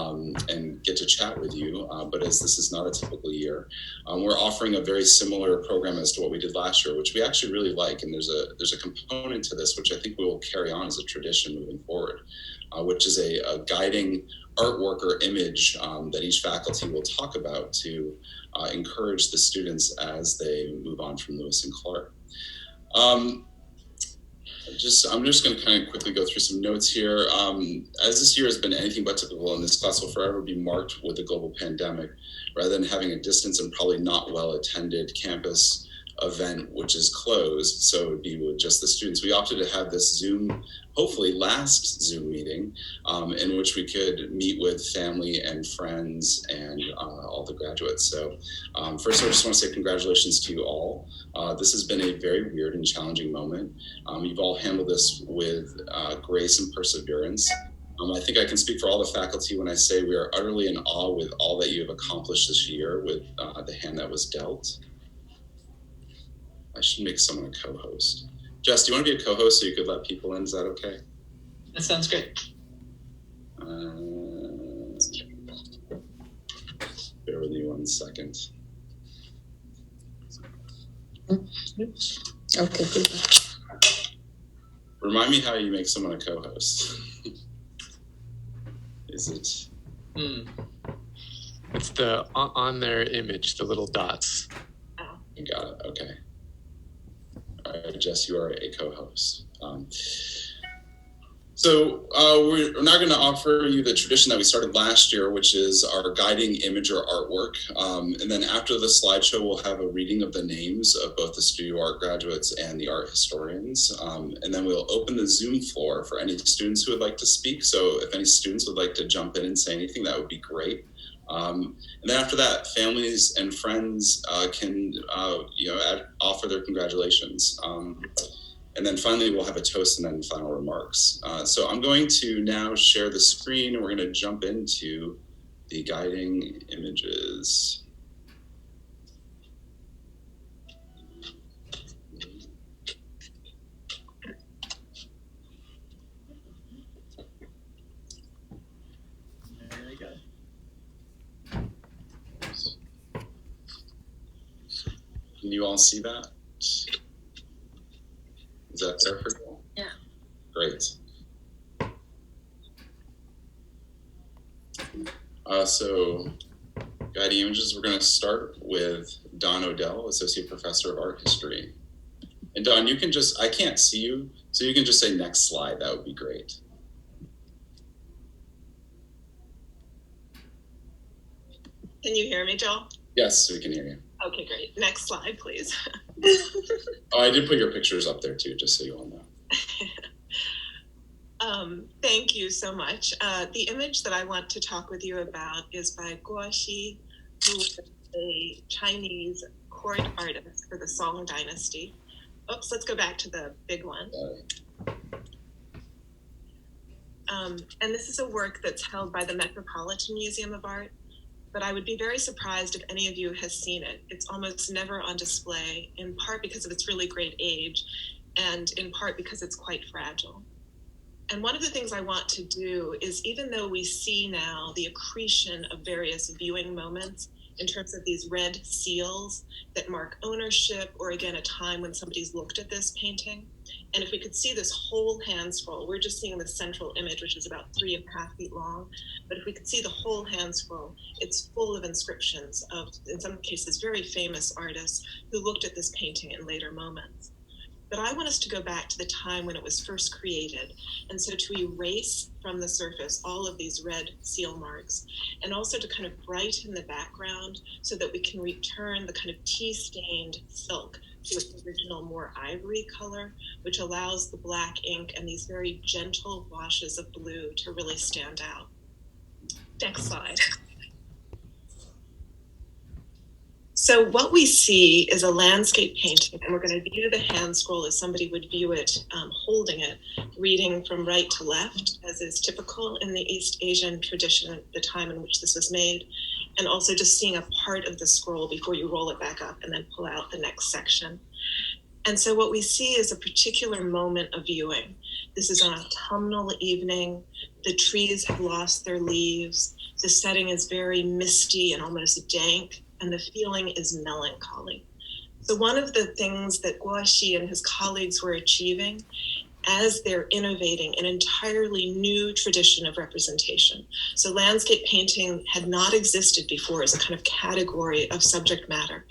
and get to chat with you. But as this is not a typical year, we're offering a very similar program as to what we did last year, which we actually really like. And there's a component to this which I think we will carry on as a tradition moving forward, which is a guiding artwork or image that each faculty will talk about to encourage the students as they move on from Lewis and Clark. I'm just going to kind of quickly go through some notes here. As this year has been anything but typical, and this class will forever be marked with the global pandemic, rather than having a distance and probably not well-attended campus event which is closed, so it would be with just the students. We opted to have this Zoom, hopefully last Zoom meeting, in which we could meet with family and friends and all the graduates. So first, I just want to say congratulations to you all. This has been a very weird and challenging moment. You've all handled this with grace and perseverance. I think I can speak for all the faculty when I say we are utterly in awe with all that you have accomplished this year with the hand that was dealt. I should make someone a co-host. Jess, do you want to be a co-host so you could let people in? Is that okay? That sounds great. Bear with me 1 second. Okay. Remind me how you make someone a co-host. Is it? It's the on their image, the little dots. You got it. Okay. All right, Jess, you are a co-host. So we're now going to offer you the tradition that we started last year, which is our guiding image or artwork. And then after the slideshow, we'll have a reading of the names of both the studio art graduates and the art historians. And then we'll open the Zoom floor for any students who would like to speak. So if any students would like to jump in and say anything, that would be great. And then after that, families and friends can offer their congratulations. And then finally, we'll have a toast and then final remarks. So I'm going to now share the screen, and we're going to jump into the guiding images. There we go. Can you all see that? Is that there for you? Yeah. Great. So, guiding images, we're going to start with Don Odell, Associate Professor of Art History. And Don, you can just, I can't see you, so you can just say next slide. That would be great. Can you hear me, Joel? Yes, we can hear you. Okay, great. Next slide, please. Oh, I did put your pictures up there too, just so you all know. Thank you so much. The image that I want to talk with you about is by Guo Xi, who is a Chinese court artist for the Song Dynasty. Oops, let's go back to the big one. And this is a work that's held by the Metropolitan Museum of Art, but I would be very surprised if any of you has seen it. It's almost never on display, in part because of its really great age, and in part because it's quite fragile. And one of the things I want to do is, even though we see now the accretion of various viewing moments in terms of these red seals that mark ownership, or again, a time when somebody's looked at this painting, and if we could see this whole hand scroll, we're just seeing the central image, which is about 3.5 feet long. But if we could see the whole hand scroll, it's full of inscriptions of, in some cases, very famous artists who looked at this painting in later moments. But I want us to go back to the time when it was first created. And so to erase from the surface all of these red seal marks, and also to kind of brighten the background so that we can return the kind of tea-stained silk to its original more ivory color, which allows the black ink and these very gentle washes of blue to really stand out. Next slide. So what we see is a landscape painting, and we're going to view the hand scroll as somebody would view it holding it, reading from right to left, as is typical in the East Asian tradition at the time in which this was made, and also just seeing a part of the scroll before you roll it back up and then pull out the next section. And so what we see is a particular moment of viewing. This is an autumnal evening. The trees have lost their leaves. The setting is very misty and almost dank, and the feeling is melancholy. So one of the things that Guoxi and his colleagues were achieving as they're innovating an entirely new tradition of representation. So landscape painting had not existed before as a kind of category of subject matter.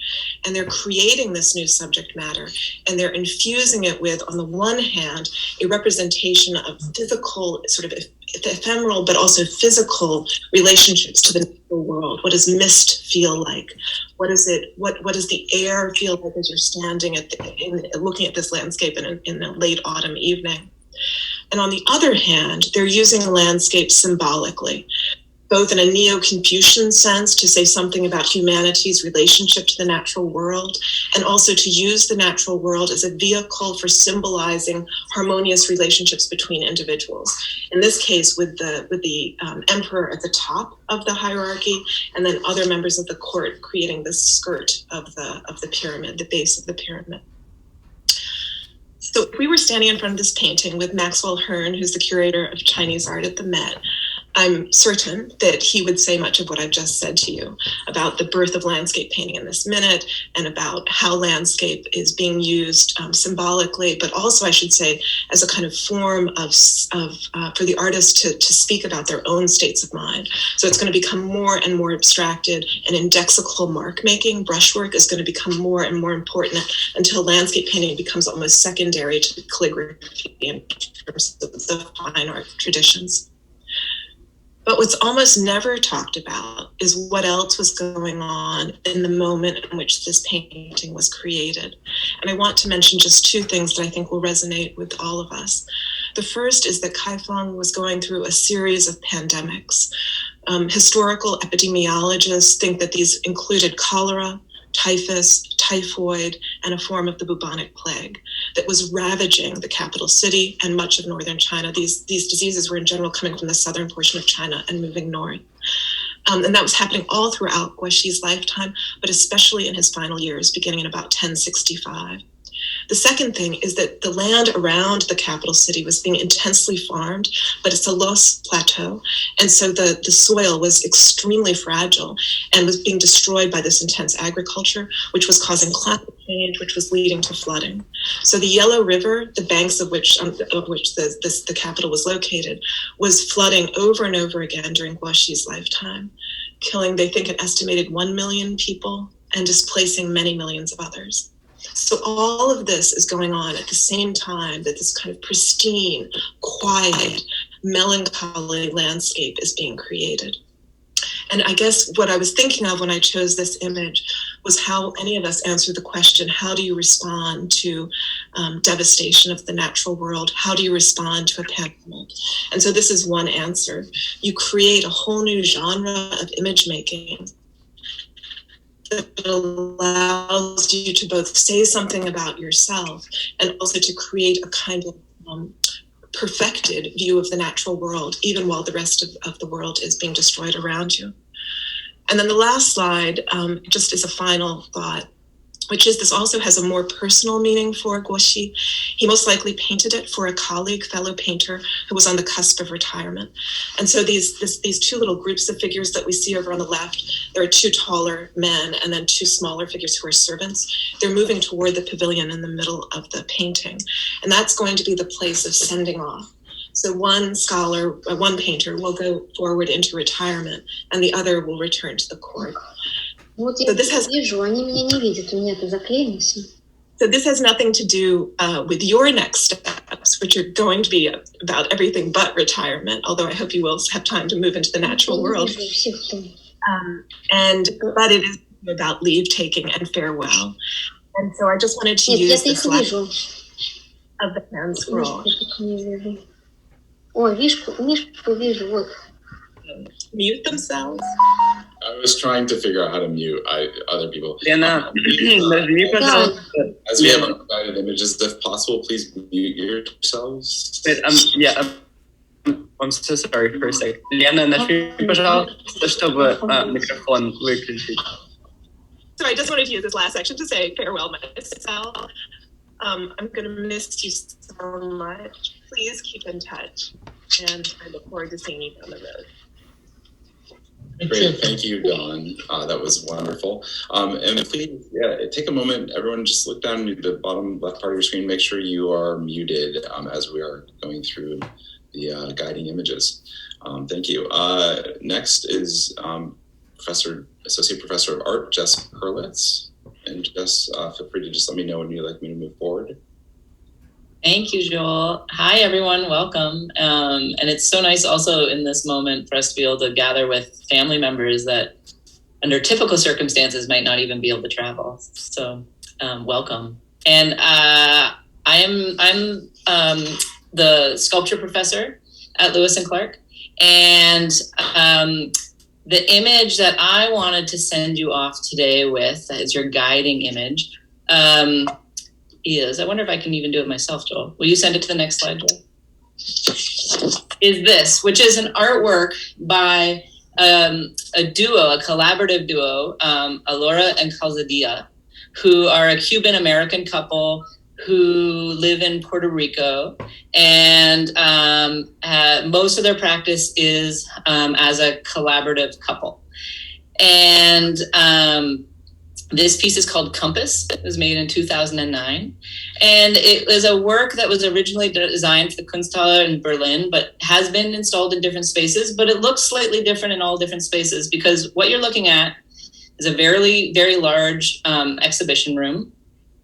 And they're creating this new subject matter, and they're infusing it with, on the one hand, a representation of physical, sort of ephemeral, but also physical relationships to the natural world. What does mist feel like? What is it? What does the air feel like as you're standing looking at this landscape in a late autumn evening? And on the other hand, they're using the landscape symbolically, both in a Neo-Confucian sense to say something about humanity's relationship to the natural world, and also to use the natural world as a vehicle for symbolizing harmonious relationships between individuals. In this case, with the emperor at the top of the hierarchy, and then other members of the court creating the skirt of the pyramid, the base of the pyramid. So if we were standing in front of this painting with Maxwell Hearn, who's the curator of Chinese art at the Met, I'm certain that he would say much of what I've just said to you about the birth of landscape painting in this minute, and about how landscape is being used symbolically, but also, I should say, as a kind of form of for the artist to speak about their own states of mind. So it's going to become more and more abstracted, and indexical mark making, brushwork, is going to become more and more important until landscape painting becomes almost secondary to calligraphy in terms of the fine art traditions. But what's almost never talked about is what else was going on in the moment in which this painting was created. And I want to mention just two things that I think will resonate with all of us. The first is that Kaifeng was going through a series of pandemics. Historical epidemiologists think that these included cholera, typhus, typhoid, and a form of the bubonic plague that was ravaging the capital city and much of northern China. These diseases were in general coming from the southern portion of China and moving north. And that was happening all throughout Guoxi's lifetime, but especially in his final years, beginning in about 1065. The second thing is that the land around the capital city was being intensely farmed, but it's a loess plateau. And so the soil was extremely fragile and was being destroyed by this intense agriculture, which was causing climate change, which was leading to flooding. So the Yellow River, the banks of which the capital was located, was flooding over and over again during Guoxi's lifetime, killing, they think, an estimated 1 million people and displacing many millions of others. So all of this is going on at the same time that this kind of pristine, quiet, melancholy landscape is being created. And I guess what I was thinking of when I chose this image was how any of us answer the question, how do you respond to devastation of the natural world? How do you respond to a pandemic? And so this is one answer. You create a whole new genre of image making that allows you to both say something about yourself and also to create a kind of perfected view of the natural world, even while the rest of the world is being destroyed around you. And then the last slide, just as a final thought, which is this also has a more personal meaning for Guoxi. He most likely painted it for a colleague, fellow painter, who was on the cusp of retirement. And so these two little groups of figures that we see over on the left, there are two taller men and then two smaller figures who are servants. They're moving toward the pavilion in the middle of the painting. And that's going to be the place of sending off. So one painter will go forward into retirement and the other will return to the court. Вот я вижу, они меня не видят, у меня это заклеено все. So this has nothing to do with your next steps, which are going to be about everything but retirement, although I hope you will have time to move into the natural world. But it is about leave taking and farewell. And so I just wanted to use this last of the hand scroll. Ой, мишку вижу, вот. Mute themselves? I was trying to figure out how to mute other people. Лена, нажми, пожалуйста. As we haven't provided images, if possible, please mute yourselves. I'm so sorry for a sec. Лена, нажми, пожалуйста, чтобы микрофон выключить. So I just wanted to use this last section to say farewell myself. I'm going to miss you so much. Please keep in touch. And I look forward to seeing you down the road. Great, thank you, Dawn. That was wonderful. And please, take a moment, everyone, just look down at the bottom left part of your screen, make sure you are muted as we are going through the guiding images. Thank you. Next is Associate Professor of Art, Jess Hurlitz. And Jess, feel free to just let me know when you'd like me to move forward. Thank you, Joel. Hi, everyone. Welcome. And it's so nice also in this moment for us to be able to gather with family members that under typical circumstances might not even be able to travel. So welcome. And I'm the sculpture professor at Lewis and Clark. And the image that I wanted to send you off today with as your guiding image I wonder if I can even do it myself, Joel. Will you send it to the next slide, Joel? Is this, which is an artwork by a collaborative duo, Alora and Calzadia, who are a Cuban-American couple who live in Puerto Rico. And most of their practice is as a collaborative couple. And this piece is called Compass. It was made in 2009. And it was a work that was originally designed for the Kunsthalle in Berlin, but has been installed in different spaces. But it looks slightly different in all different spaces because what you're looking at is a very, very large exhibition room.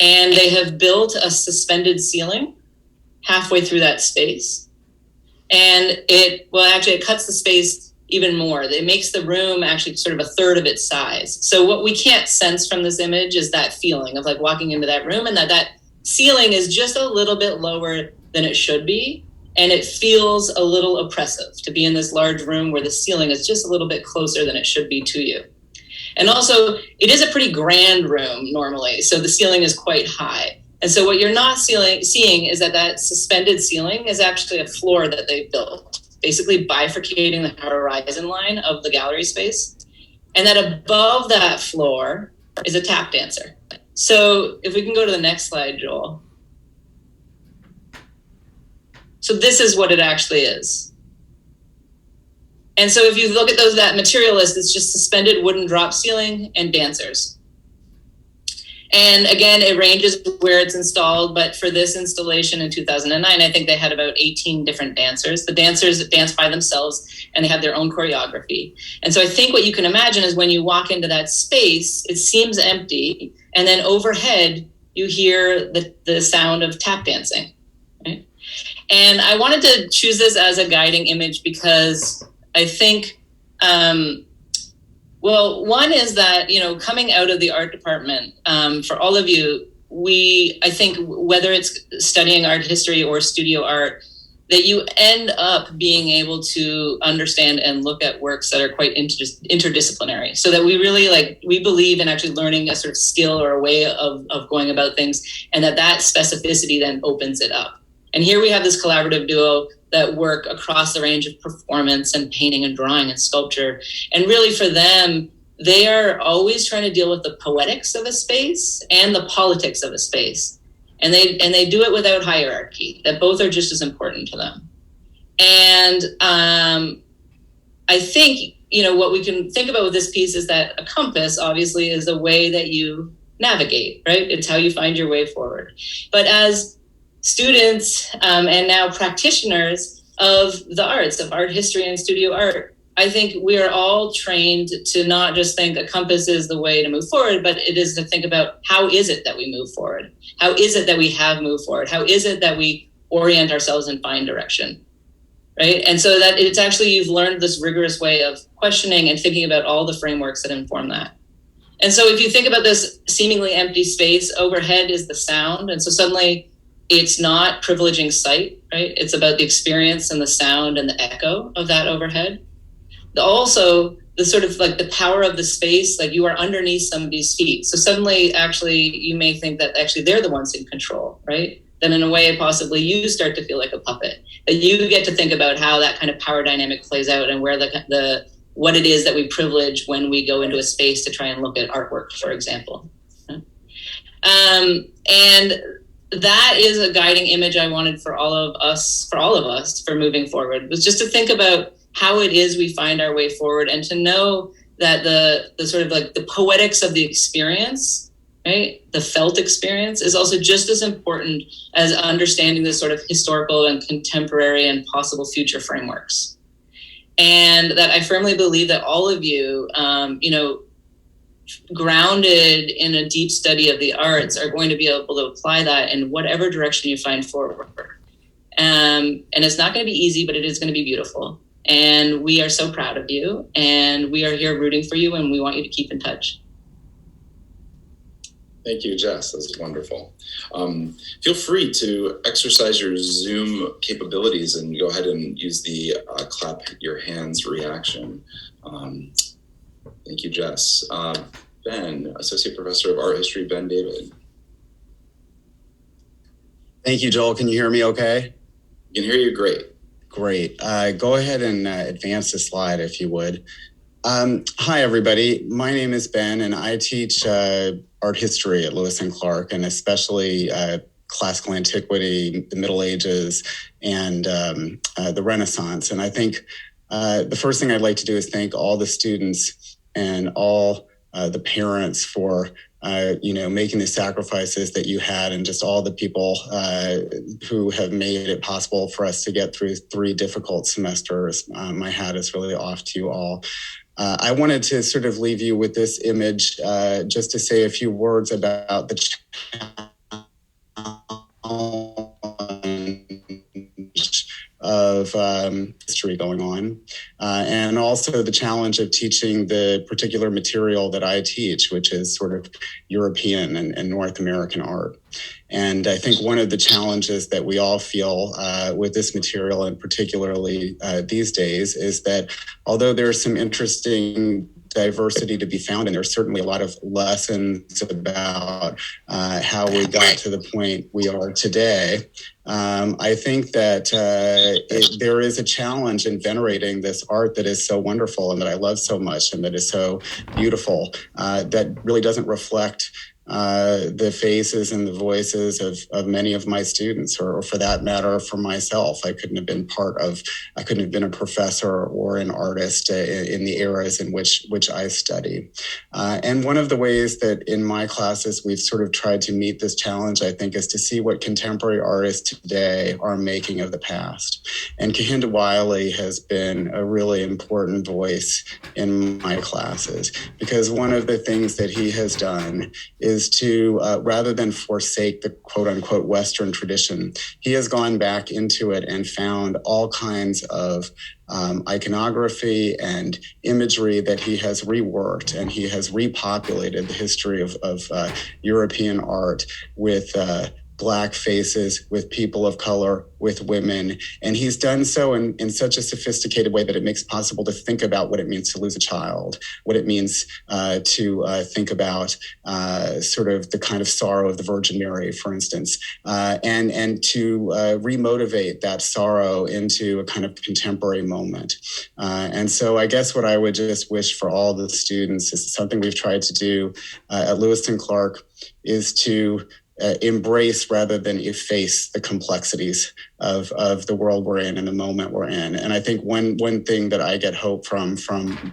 And they have built a suspended ceiling halfway through that space. And it cuts the space even more. It makes the room actually sort of a third of its size. So what we can't sense from this image is that feeling of like walking into that room and that ceiling is just a little bit lower than it should be. And it feels a little oppressive to be in this large room where the ceiling is just a little bit closer than it should be to you. And also it is a pretty grand room normally. So the ceiling is quite high. And so what you're not seeing is that suspended ceiling is actually a floor that they built, basically bifurcating the horizon line of the gallery space. And that above that floor is a tap dancer. So if we can go to the next slide, Joel. So this is what it actually is. And so if you look at that material list, it's just suspended wooden drop ceiling and dancers. And again, it ranges where it's installed, but for this installation in 2009, I think they had about 18 different dancers. The dancers dance by themselves and they have their own choreography. And so I think what you can imagine is when you walk into that space, it seems empty. And then overhead, you hear the sound of tap dancing. Right? And I wanted to choose this as a guiding image because I think, one is that, coming out of the art department, for all of you, I think whether it's studying art history or studio art, that you end up being able to understand and look at works that are quite interdisciplinary. So that we really we believe in actually learning a sort of skill or a way of going about things, and that specificity then opens it up. And here we have this collaborative duo that work across the range of performance and painting and drawing and sculpture. And really for them, they are always trying to deal with the poetics of a space and the politics of a space. And they do it without hierarchy, that both are just as important to them. And I think, what we can think about with this piece is that a compass obviously is a way that you navigate, right? It's how you find your way forward. But as students and now practitioners of the arts, of art history and studio art, I think we are all trained to not just think a compass is the way to move forward, but it is to think about how is it that we move forward? How is it that we have moved forward? How is it that we orient ourselves and find direction, right? And so that it's actually, you've learned this rigorous way of questioning and thinking about all the frameworks that inform that. And so if you think about this seemingly empty space, overhead is the sound. And so suddenly, it's not privileging sight, right? It's about the experience and the sound and the echo of that overhead. Also, the sort of the power of the space, you are underneath somebody's feet. So suddenly, actually, you may think that actually they're the ones in control, right? Then in a way, possibly you start to feel like a puppet. That you get to think about how that kind of power dynamic plays out and where what it is that we privilege when we go into a space to try and look at artwork, for example. And that is a guiding image I wanted for all of us for moving forward, was just to think about how it is we find our way forward, and to know that the sort of like the poetics of the experience, right, the felt experience, is also just as important as understanding the sort of historical and contemporary and possible future frameworks. And that I firmly believe that all of you, grounded in a deep study of the arts, are going to be able to apply that in whatever direction you find forward. And it's not going to be easy, but it is going to be beautiful. And we are so proud of you, and we are here rooting for you, and we want you to keep in touch. Thank you, Jess. That was wonderful. Feel free to exercise your Zoom capabilities and go ahead and use the clap your hands reaction. Thank you, Jess. Ben, Associate Professor of Art History, Ben David. Thank you, Joel. Can you hear me okay? I can hear you great. Great. Go ahead and advance the slide if you would. Hi, everybody. My name is Ben, and I teach art history at Lewis and Clark, and especially classical antiquity, the Middle Ages, and the Renaissance. And I think the first thing I'd like to do is thank all the students and all the parents for making the sacrifices that you had, and just all the people who have made it possible for us to get through 3 difficult semesters. My hat is really off to you all. I wanted to sort of leave you with this image just to say a few words about the challenge of history going on, and also the challenge of teaching the particular material that I teach, which is sort of European and North American art. And I think one of the challenges that we all feel with this material, and particularly these days, is that although there's some interesting diversity to be found, and there's certainly a lot of lessons about how we got to the point we are today, I think that there is a challenge in venerating this art that is so wonderful and that I love so much and that is so beautiful, that really doesn't reflect the faces and the voices of many of my students, or for that matter, for myself. I couldn't have been a professor or an artist in the eras in which I study. And one of the ways that in my classes we've sort of tried to meet this challenge, I think, is to see what contemporary artists today are making of the past. And Kehinde Wiley has been a really important voice in my classes, because one of the things that he has done is to, rather than forsake the quote unquote Western tradition, he has gone back into it and found all kinds of iconography and imagery that he has reworked, and he has repopulated the history of European art with Black faces, with people of color, with women. And he's done so in such a sophisticated way that it makes it possible to think about what it means to lose a child, what it means to think about sort of the kind of sorrow of the Virgin Mary, for instance, and to remotivate that sorrow into a kind of contemporary moment. And so I guess what I would just wish for all the students is something we've tried to do at Lewis and Clark, is to embrace rather than efface the complexities of the world we're in and the moment we're in. And I think one thing that I get hope from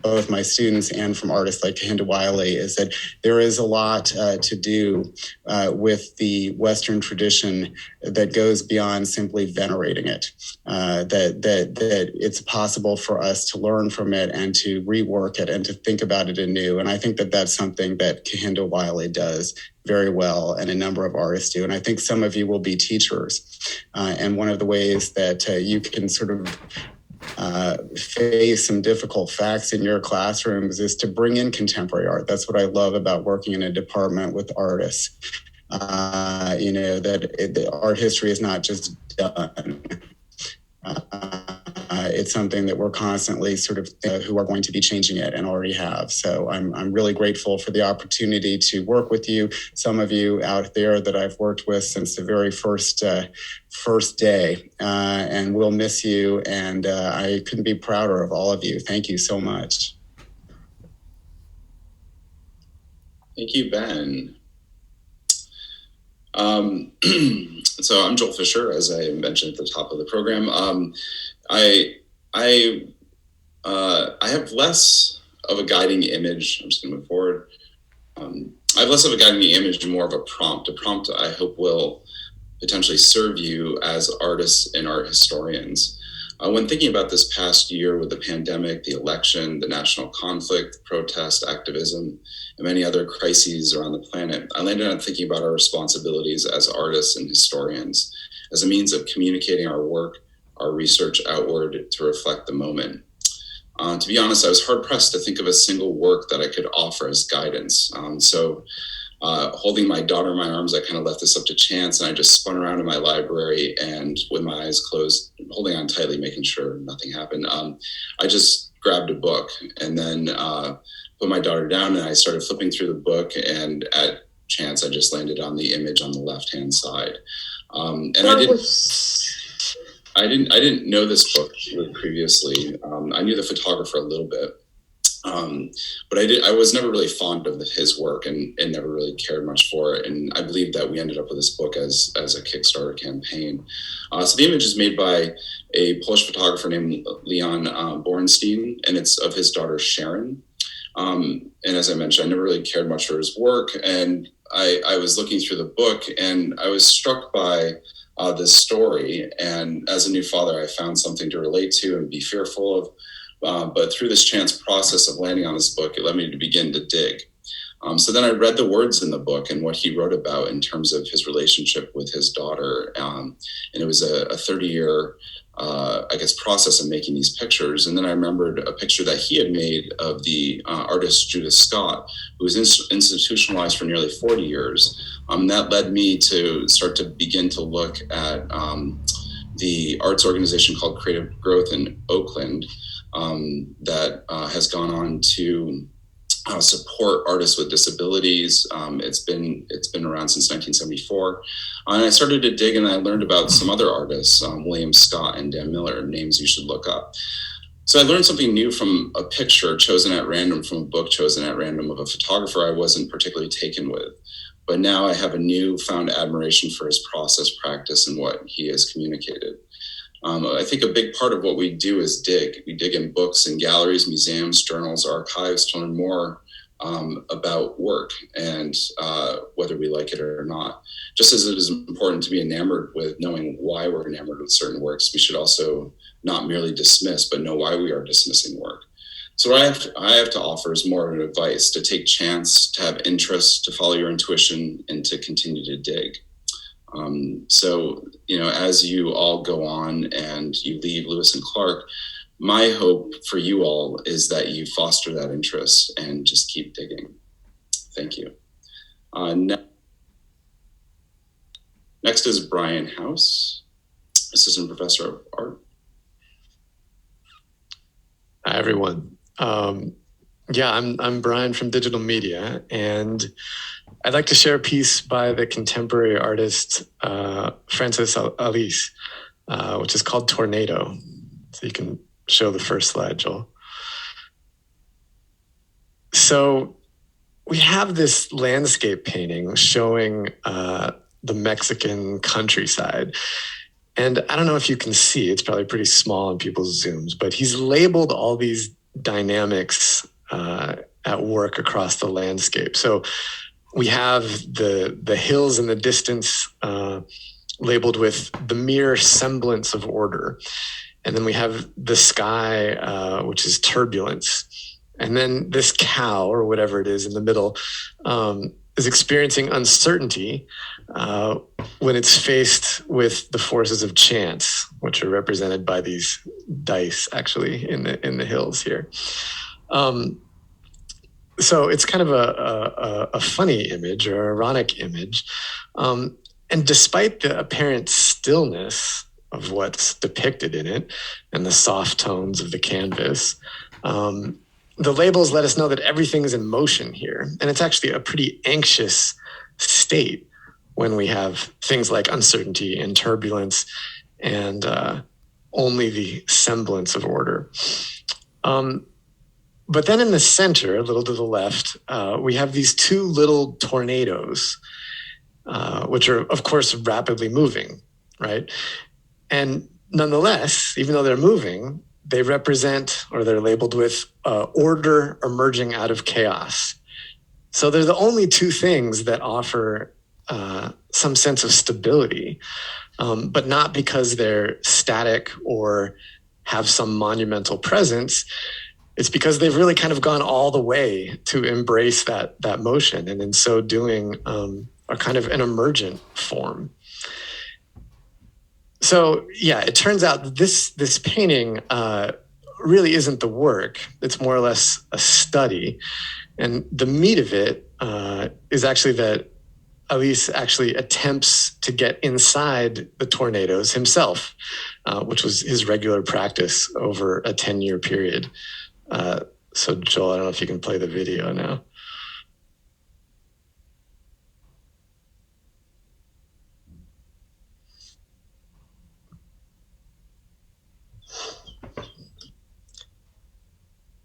both my students and from artists like Kehinde Wiley is that there is a lot to do with the Western tradition that goes beyond simply venerating it, that it's possible for us to learn from it and to rework it and to think about it anew. And I think that that's something that Kehinde Wiley does very well, and a number of artists do. And I think some of you will be teachers. And one of the ways that you can sort of face some difficult facts in your classrooms is to bring in contemporary art. That's what I love about working in a department with artists. That art history is not just done. It's something that we're constantly sort of who are going to be changing it and already have. So I'm really grateful for the opportunity to work with you. Some of you out there that I've worked with since the very first day, and we'll miss you. And I couldn't be prouder of all of you. Thank you so much. Thank you, Ben. So I'm Joel Fisher, as I mentioned at the top of the program. I have less of a guiding image. I'm just going to move forward. I have less of a guiding image and more of a prompt. A prompt I hope will potentially serve you as artists and art historians. When thinking about this past year with the pandemic, the election, the national conflict, protest, activism, and many other crises around the planet, I landed on thinking about our responsibilities as artists and historians as a means of communicating our work, our research outward to reflect the moment. To be honest, I was hard pressed to think of a single work that I could offer as guidance. Holding my daughter in my arms, I kind of left this up to chance, and I just spun around in my library, and with my eyes closed, holding on tightly, making sure nothing happened, I just grabbed a book and then put my daughter down, and I started flipping through the book, and at chance, I just landed on the image on the left-hand side. And I didn't know this book really previously. I knew the photographer a little bit. But I was never really fond of his work and never really cared much for it. And I believe that we ended up with this book as a Kickstarter campaign. So the image is made by a Polish photographer named Leon Borenstein, and it's of his daughter Sharon. And as I mentioned, I never really cared much for his work. And I was looking through the book, and I was struck by this story. And as a new father, I found something to relate to and be fearful of. But through this chance process of landing on this book, it led me to begin to dig. So then I read the words in the book and what he wrote about in terms of his relationship with his daughter. And it was a 30-year, process of making these pictures. And then I remembered a picture that he had made of the artist Judith Scott, who was institutionalized for nearly 40 years. That led me to start to begin to look at the arts organization called Creative Growth in Oakland, that has gone on to support artists with disabilities. It's been around since 1974, and I started to dig, and I learned about some other artists, William Scott and Dan Miller, names you should look up. So I learned something new from a picture chosen at random, from a book chosen at random of a photographer I wasn't particularly taken with. But now I have a newfound admiration for his process, practice, and what he has communicated. I think a big part of what we do is dig. We dig in books and galleries, museums, journals, archives to learn more about work and whether we like it or not. Just as it is important to be enamored with knowing why we're enamored with certain works, we should also not merely dismiss, but know why we are dismissing work. So what I have to offer is more of an advice: to take chance, to have interest, to follow your intuition, and to continue to dig. So, as you all go on and you leave Lewis and Clark, my hope for you all is that you foster that interest and just keep digging. Thank you. Next is Brian House, Assistant Professor of Art. Hi, everyone. I'm Brian from Digital Media, and I'd like to share a piece by the contemporary artist Francis Alice, which is called Tornado. So you can show the first slide, Joel. So we have this landscape painting showing the Mexican countryside. And I don't know if you can see, it's probably pretty small in people's Zooms, but he's labeled all these dynamics at work across the landscape. So we have the hills in the distance labeled with the mere semblance of order. And then we have the sky, which is turbulence. And then this cow, or whatever it is in the middle, is experiencing uncertainty when it's faced with the forces of chance, which are represented by these dice, actually, in the hills here. So it's kind of a funny image, or ironic image. And despite the apparent stillness of what's depicted in it and the soft tones of the canvas, the labels let us know that everything is in motion here. And it's actually a pretty anxious state when we have things like uncertainty and turbulence and only the semblance of order. But then in the center, a little to the left, we have these two little tornadoes. which are, of course, rapidly moving, right? And nonetheless, even though they're moving, they represent, or they're labeled with, order emerging out of chaos. So they're the only two things that offer some sense of stability, but not because they're static or have some monumental presence. It's because they've really kind of gone all the way to embrace that motion, and in so doing, are kind of an emergent form. So yeah, it turns out that this painting really isn't the work. It's more or less a study, and the meat of it is actually that Alice actually attempts to get inside the tornadoes himself, which was his regular practice over a 10-year period. So Joel, I don't know if you can play the video now.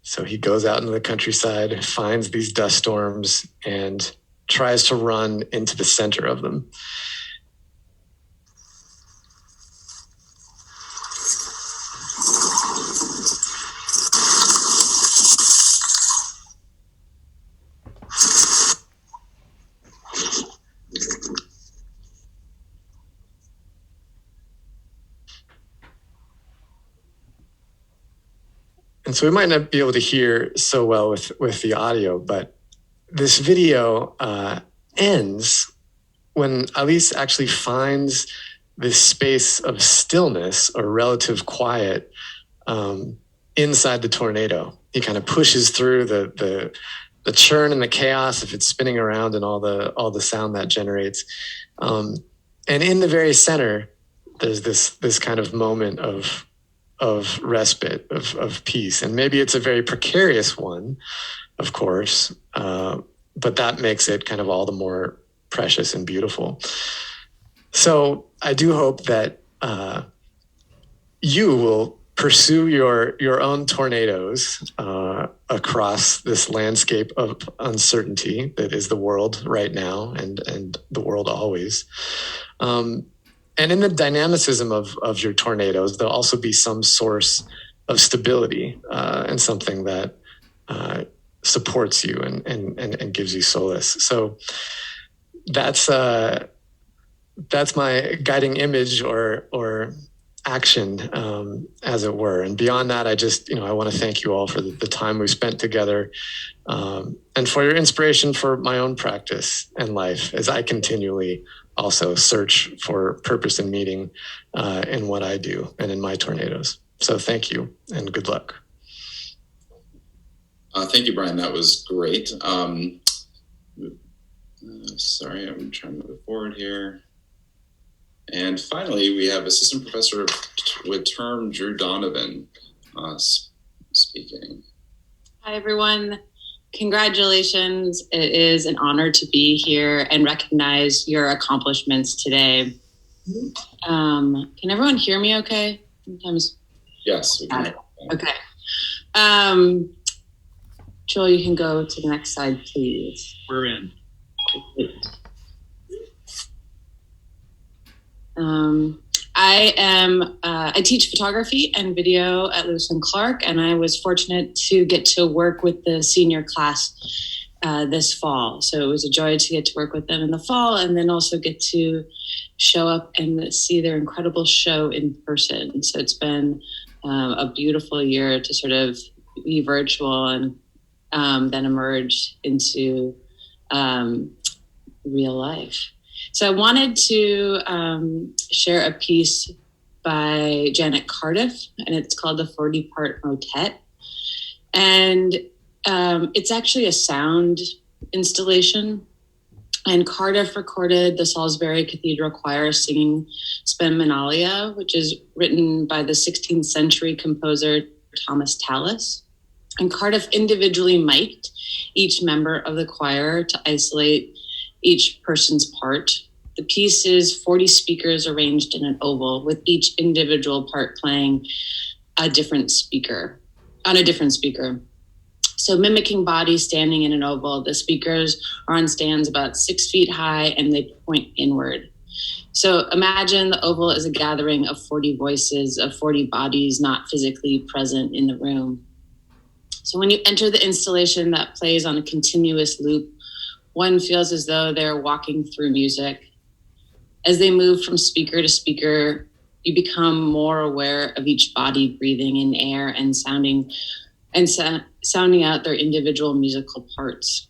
So he goes out into the countryside, finds these dust storms, and tries to run into the center of them. And so we might not be able to hear so well with the audio, but this video ends when Alice actually finds this space of stillness or relative quiet inside the tornado. He kind of pushes through the churn and the chaos if it's spinning around and all the sound that generates. And in the very center, there's this kind of moment of respite, of peace. And maybe it's a very precarious one, of course, but that makes it kind of all the more precious and beautiful. So I do hope that you will pursue your own tornadoes across this landscape of uncertainty that is the world right now and the world always. And in the dynamicism of your tornadoes, there'll also be some source of stability and something that supports you and gives you solace. So that's my guiding image or action, as it were. And beyond that, I want to thank you all for the time we spent together, and for your inspiration for my own practice and life as I continually also search for purpose and meaning in what I do and in my tornadoes. So thank you and good luck. Thank you, Brian. That was great. Sorry, I'm trying to move forward here. And finally, we have Assistant Professor with term Drew Donovan speaking. Hi, everyone. Congratulations. It is an honor to be here and recognize your accomplishments today. Can everyone hear me okay? Sometimes. Yes. We can. Okay. Joel, you can go to the next slide, please. We're in. I teach photography and video at Lewis and Clark, and I was fortunate to get to work with the senior class this fall. So it was a joy to get to work with them in the fall, and then also get to show up and see their incredible show in person. So it's been a beautiful year to sort of be virtual and then emerge into real life. So I wanted to share a piece by Janet Cardiff, and it's called the 40-Part Motet. And it's actually a sound installation. And Cardiff recorded the Salisbury Cathedral Choir singing Spem which is written by the 16th century composer Thomas Tallis. And Cardiff individually mic'd each member of the choir to isolate each person's part. The piece is 40 speakers arranged in an oval, with each individual part playing on a different speaker. So mimicking bodies standing in an oval, the speakers are on stands about 6 feet high and they point inward. So imagine the oval is a gathering of 40 voices, of 40 bodies not physically present in the room. So when you enter the installation that plays on a continuous loop, one feels as though they're walking through music. As they move from speaker to speaker, you become more aware of each body breathing in air and sounding out their individual musical parts.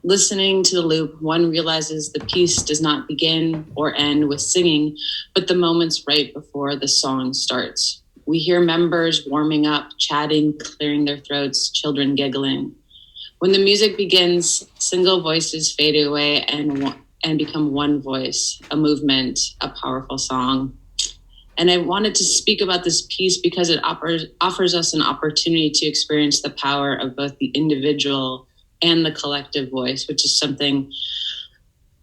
Listening to the loop, one realizes the piece does not begin or end with singing, but the moments right before the song starts. We hear members warming up, chatting, clearing their throats, children giggling. When the music begins, single voices fade away and become one voice, a movement, a powerful song. And I wanted to speak about this piece because it offers us an opportunity to experience the power of both the individual and the collective voice, which is something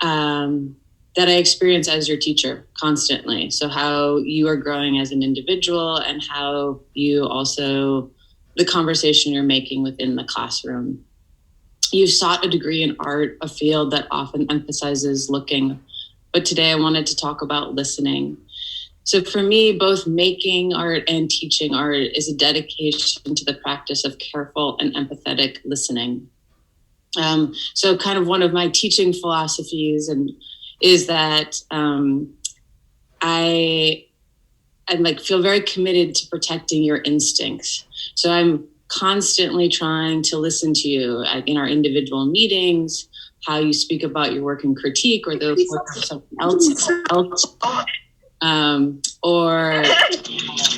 that I experience as your teacher constantly. So how you are growing as an individual and how you also, the conversation you're making within the classroom. You've sought a degree in art, a field that often emphasizes looking, but today I wanted to talk about listening. So for me, both making art and teaching art is a dedication to the practice of careful and empathetic listening. So kind of one of my teaching philosophies is that I feel very committed to protecting your instincts. So I'm constantly trying to listen to you in our individual meetings, how you speak about your work and critique, or the work of something else. Or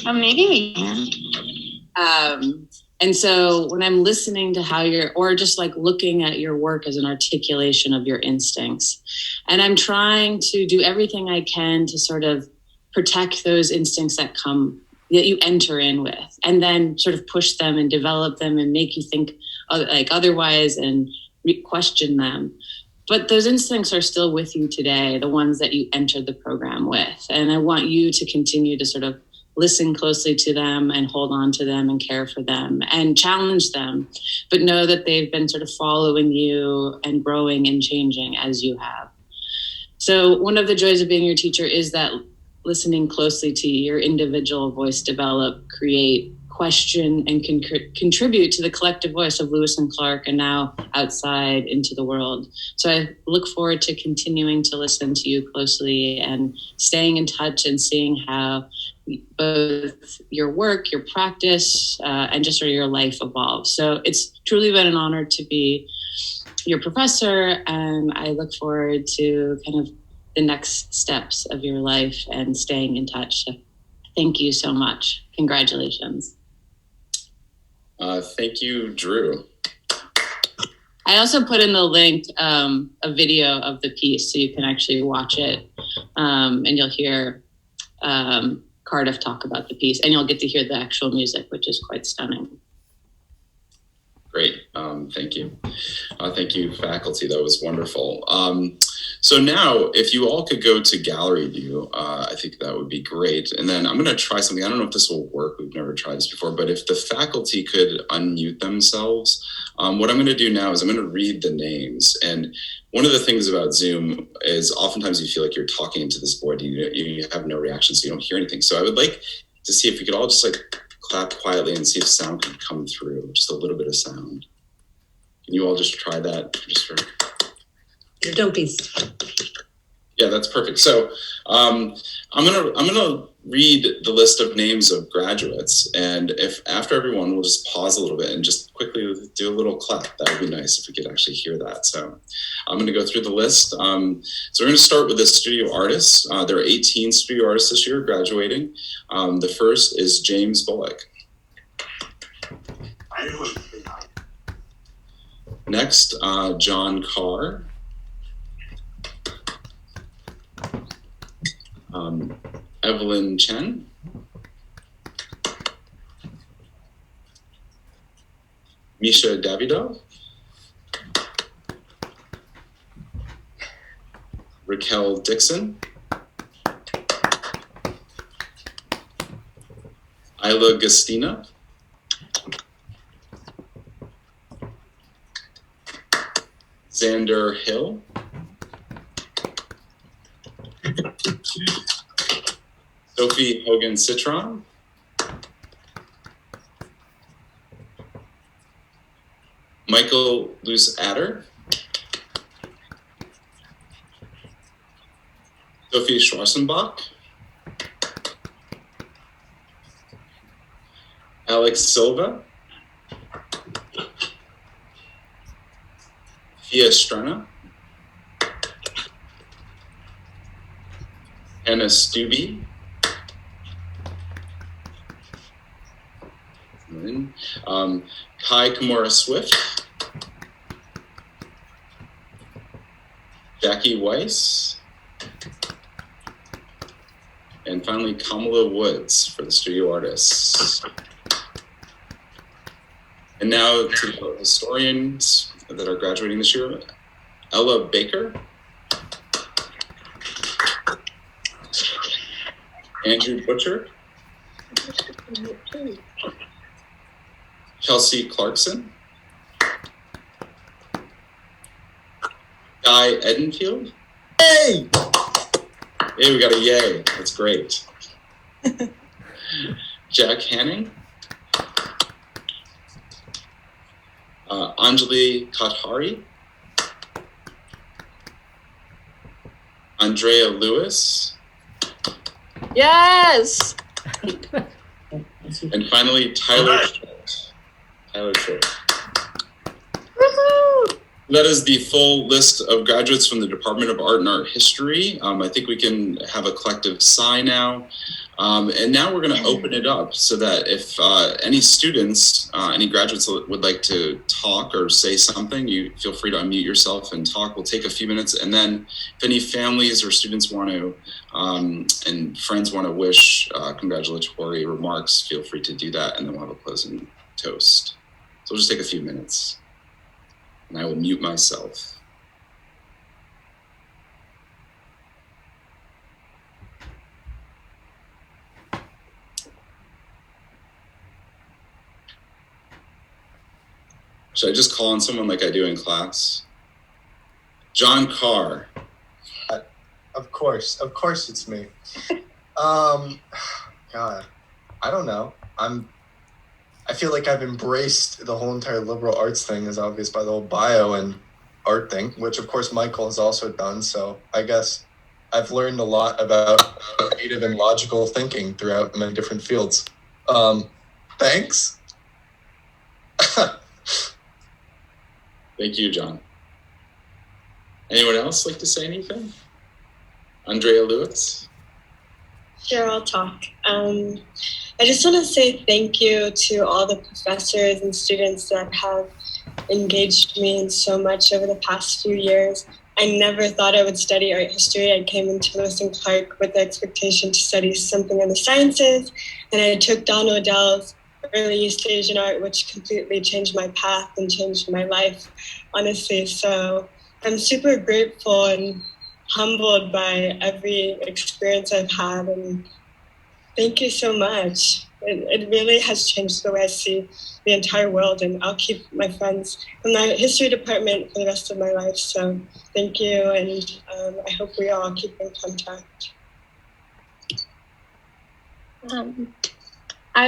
maybe we can. And so when I'm listening to how or just like looking at your work as an articulation of your instincts, and I'm trying to do everything I can to sort of protect those instincts that you enter in with, and then sort of push them and develop them and make you think otherwise and question them. But those instincts are still with you today, the ones that you entered the program with. And I want you to continue to sort of listen closely to them and hold on to them and care for them and challenge them, but know that they've been sort of following you and growing and changing as you have. So one of the joys of being your teacher is that listening closely to your individual voice develop, create, question, and contribute to the collective voice of Lewis and Clark and now outside into the world. So I look forward to continuing to listen to you closely and staying in touch and seeing how both your work, your practice, and just sort of your life evolves. So it's truly been an honor to be your professor, and I look forward to kind of the next steps of your life and staying in touch. So thank you so much. Congratulations. Thank you, Drew. I also put in the link a video of the piece so you can actually watch it, and you'll hear Cardiff talk about the piece, and you'll get to hear the actual music, which is quite stunning. Great. Thank you. Thank you, faculty. That was wonderful. So now, if you all could go to gallery view, I think that would be great. And then I'm going to try something. I don't know if this will work. We've never tried this before, but if the faculty could unmute themselves, what I'm going to do now is I'm going to read the names. And one of the things about Zoom is oftentimes you feel like you're talking into this void and you have no reaction, so you don't hear anything. So I would like to see if we could all just clap quietly and see if sound can come through, just a little bit of sound. Can you all just try that? Don't be. Yeah, that's perfect. So I'm gonna read the list of names of graduates, and if after everyone, we'll just pause a little bit and just quickly do a little clap. That would be nice if we could actually hear that. So I'm gonna go through the list. So we're gonna start with the studio artists. There are 18 studio artists this year graduating. The first is James Bullock. Next, John Carr. Evelyn Chen. Misha Davidov. Riquel Dixon. Isla Gastina. Xander Hill. Sophie Hogan Citron. Michael Luce Adder. Sophie Schwarzenbach. Alex Silva. Fia Strana. Hannah Stubbe. Kai Kimura Swift. Jackie Weiss. And finally, Kamala Woods for the studio artists. And now to the historians that are graduating this year. Ella Baker. Andrew Butcher. Chelsea Clarkson. Guy Edenfield. Hey! Hey, we got a yay. That's great. Jack Hanning. Anjali Kathari. Andrea Lewis. Yes. And finally, Tyler Short. Tyler Short. Woohoo! That is the full list of graduates from the Department of Art and Art History. I think we can have a collective sigh now. And now we're going to open it up so that if any students, any graduates would like to talk or say something, you feel free to unmute yourself and talk. We'll take a few minutes. And then if any families or students want to, and friends want to wish congratulatory remarks, feel free to do that. And then we'll have a closing toast. So we'll just take a few minutes. And I will mute myself. Should I just call on someone like I do in class? John Carr. Of course it's me. God, I don't know. I feel like I've embraced the whole entire liberal arts thing, as obvious by the whole bio and art thing, which of course Michael has also done. So I guess I've learned a lot about creative and logical thinking throughout many different fields. Thanks. Thank you, John. Anyone else like to say anything? Andrea Lewis? Sure, I'll talk. I just want to say thank you to all the professors and students that have engaged me in so much over the past few years. I never thought I would study art history. I came into Lewis and Clark with the expectation to study something in the sciences, and I took Don Odell's early East Asian art, which completely changed my path and changed my life, honestly. So I'm super grateful and humbled by every experience I've had, and thank you so much. It really has changed the way I see the entire world, and I'll keep my friends from the history department for the rest of my life. So thank you, and I hope we all keep in contact. Hi,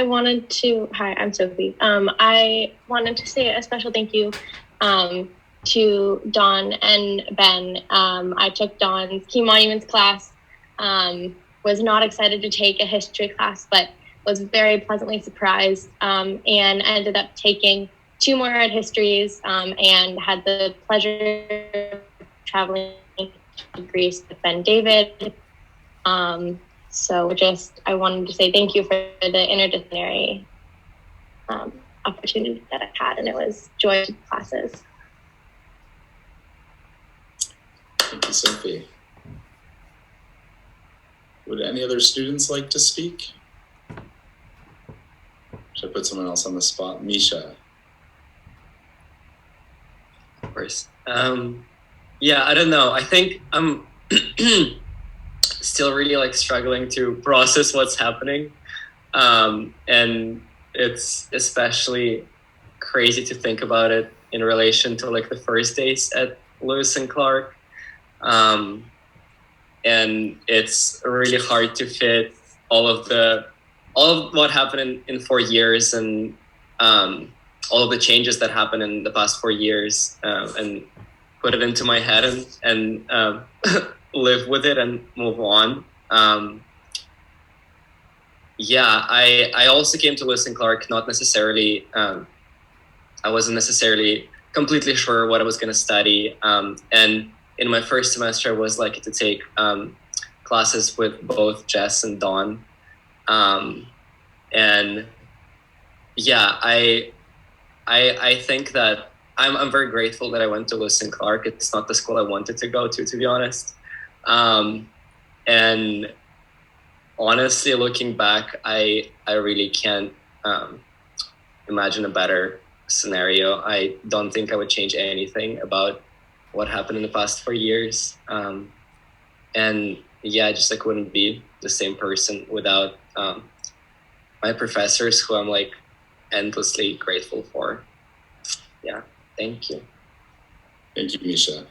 I'm Sophie. I wanted to say a special thank you to Dawn and Ben. I took Dawn's Key Monuments class, was not excited to take a history class, but was very pleasantly surprised, and ended up taking 2 more art histories, and had the pleasure of traveling to Greece with Ben David. So I wanted to say thank you for the interdisciplinary opportunity that I've had, and it was joy to classes. Thank you, Sophie. Would any other students like to speak? Should I put someone else on the spot? Misha. Of course. Yeah, I don't know. I think I'm still really struggling to process what's happening. And it's especially crazy to think about it in relation to the first days at Lewis and Clark. And it's really hard to fit all of what happened in 4 years, and all of the changes that happened in the past 4 years, and put it into my head and live with it and move on. I also came to Lewis and Clark not necessarily. I wasn't necessarily completely sure what I was going to study, and in my first semester, I was lucky to take classes with both Jess and Dawn. And yeah, I think that I'm very grateful that I went to Lewis and Clark. It's not the school I wanted to go to be honest. And honestly, looking back, I really can't imagine a better scenario. I don't think I would change anything about what happened in the past 4 years. And yeah, I just like wouldn't be the same person without my professors, who I'm like endlessly grateful for. Yeah, thank you. Thank you, Misha.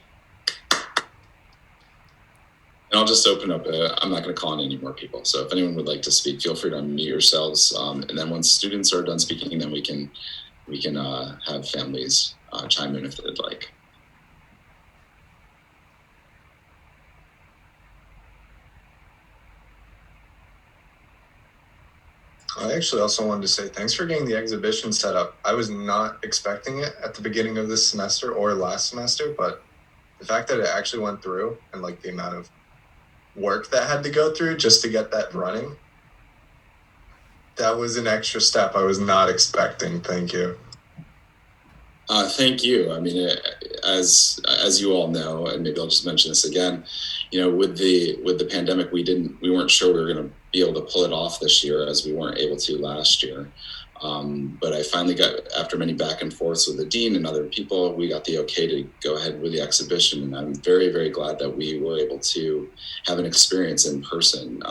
And I'll just open up. I'm not going to call on any more people. So if anyone would like to speak, feel free to unmute yourselves. And then once students are done speaking, then we can have families chime in if they'd like. I actually also wanted to say thanks for getting the exhibition set up. I was not expecting it at the beginning of this semester or last semester, but the fact that it actually went through and like the amount of work that had to go through just to get that running, that was an extra step I was not expecting. Thank you. Thank you. I mean, as you all know, and maybe I'll just mention this again, with the pandemic, we weren't sure we were going to be able to pull it off this year, as we weren't able to last year. But I finally got, after many back and forths with the dean and other people, we got the okay to go ahead with the exhibition. And I'm very, very glad that we were able to have an experience in person.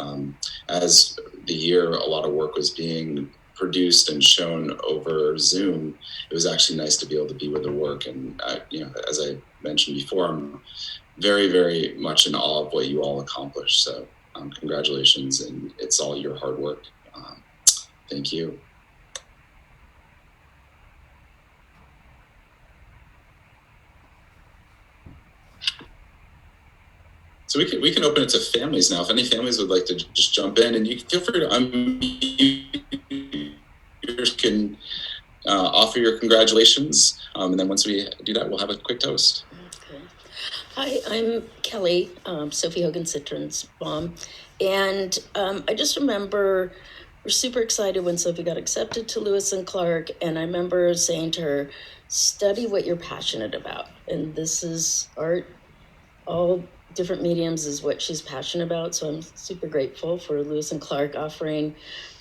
As the year, a lot of work was being produced and shown over Zoom. It was actually nice to be able to be with the work. And, as I mentioned before, I'm very, very much in awe of what you all accomplished. So congratulations, and it's all your hard work. Thank you. So we can open it to families now. If any families would like to just jump in, and you can feel free to unmute. You can offer your congratulations, and then once we do that, we'll have a quick toast. Okay. Hi, I'm Kelly, Sophie Hogan Citron's mom, and I just remember we're super excited when Sophie got accepted to Lewis and Clark, and I remember saying to her, "Study what you're passionate about," and this is art. All different mediums is what she's passionate about. So I'm super grateful for Lewis and Clark offering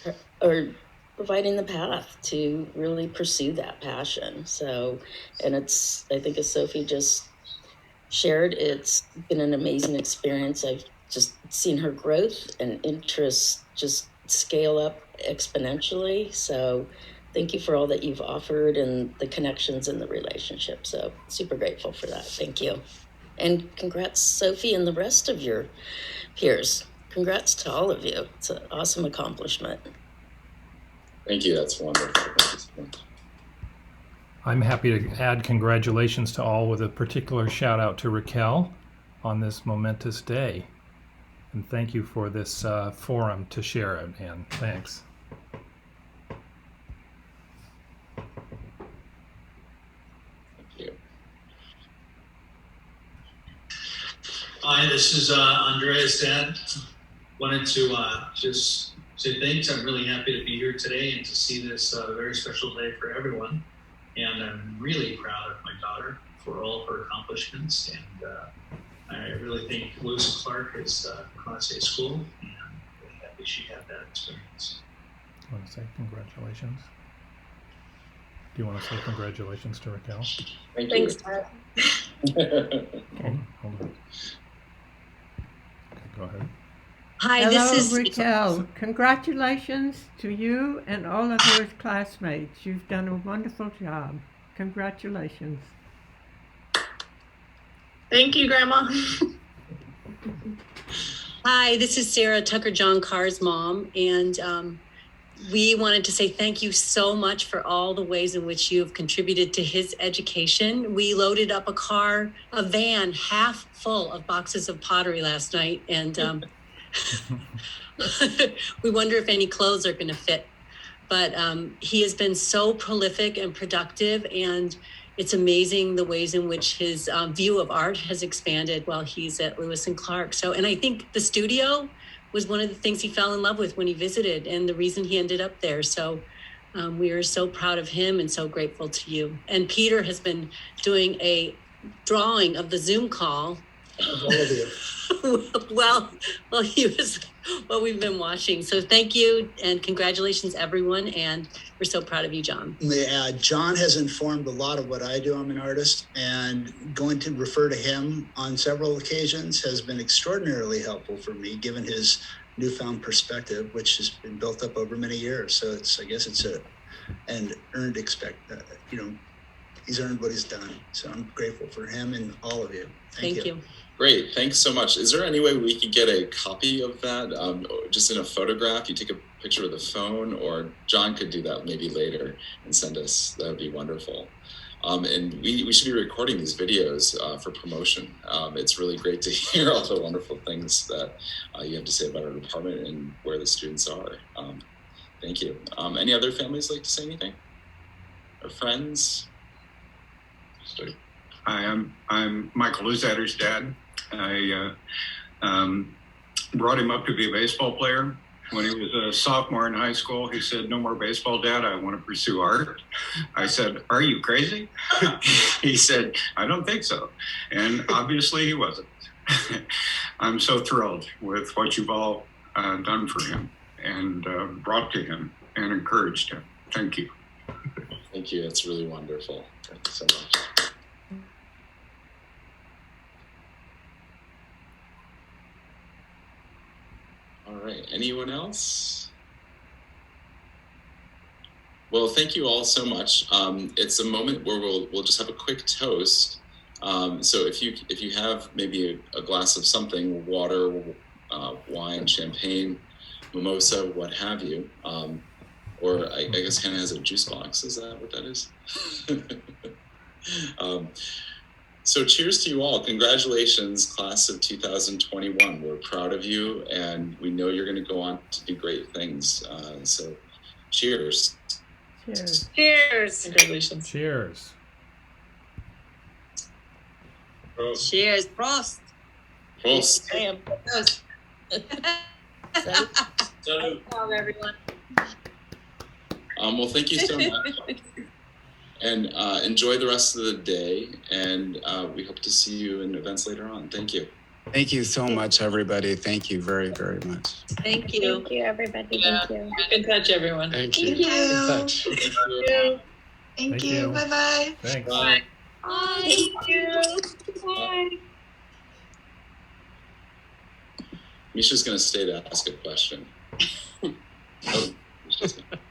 her, or providing the path to really pursue that passion. So, and it's, I think as Sophie just shared, it's been an amazing experience. I've just seen her growth and interest just scale up exponentially. So thank you for all that you've offered and the connections and the relationship. So super grateful for that. Thank you. And congrats, Sophie, and the rest of your peers. Congrats to all of you. It's an awesome accomplishment. Thank you. That's wonderful. I'm happy to add congratulations to all, with a particular shout out to Riquel on this momentous day. And thank you for this forum to share it, and thanks. Hi, this is Andrea's dad. Wanted to just say thanks. I'm really happy to be here today and to see this very special day for everyone. And I'm really proud of my daughter for all of her accomplishments. And I really think Lewis and Clark is a Class A school, and I'm really happy she had that experience. I want to say congratulations. Do you want to say congratulations to Riquel? Thanks, Dad. Hold on. Okay, go ahead. Hi, this is Riquel. Congratulations to you and all of your classmates. You've done a wonderful job. Congratulations. Thank you, Grandma. Hi, this is Sarah Tucker John Carr's mom, and we wanted to say thank you so much for all the ways in which you have contributed to his education. We loaded up a van half full of boxes of pottery last night, and we wonder if any clothes are going to fit. But he has been so prolific and productive, and it's amazing the ways in which his view of art has expanded while he's at Lewis and Clark. And I think the studio was one of the things he fell in love with when he visited, and the reason he ended up there. So we are so proud of him and so grateful to you. And Peter has been doing a drawing of the Zoom call. well, what we've been watching. So thank you and congratulations, everyone. And we're so proud of you, John. John has informed a lot of what I do. I'm an artist, and going to refer to him on several occasions has been extraordinarily helpful for me, given his newfound perspective, which has been built up over many years. So I guess it's an earned he's earned what he's done. So I'm grateful for him and all of you. Thank you. Great, thanks so much. Is there any way we could get a copy of that, just in a photograph? You take a picture with a phone, or John could do that maybe later and send us. That would be wonderful. And we should be recording these videos for promotion. It's really great to hear all the wonderful things that you have to say about our department and where the students are. Thank you. Any other families like to say anything? Or friends? Hi, I'm Michael Luzetter's dad. I brought him up to be a baseball player. When he was a sophomore in high school, he said, "No more baseball, Dad. I want to pursue art." I said, "Are you crazy?" He said, "I don't think so." And obviously he wasn't. I'm so thrilled with what you've all done for him and brought to him and encouraged him. Thank you. Thank you. It's really wonderful. Thank you so much. All right, anyone else? Well, thank you all so much. It's a moment where we'll just have a quick toast. So if you have maybe a glass of something, water, wine, champagne, mimosa, what have you, or I guess Hannah has a juice box. Is that what that is? So cheers to you all. Congratulations, class of 2021. We're proud of you, and we know you're going to go on to do great things. So cheers. Cheers. Cheers. Congratulations. Cheers. Cheers. Prost. Prost. Sam. Prost. Salud. Hello, everyone. Well, thank you so much. And enjoy the rest of the day, and we hope to see you in events later on. Thank you. Thank you so much, everybody. Thank you very, very much. Thank you. Thank you, everybody. Yeah. Thank you. Keep in touch, everyone. Thank you. Thank you. Keep in touch. Thank you. Thank Thank you. you. Bye-bye. Thanks. Bye. Thank you. Bye. Misha's going to stay to ask a question. Oh, Misha's gonna-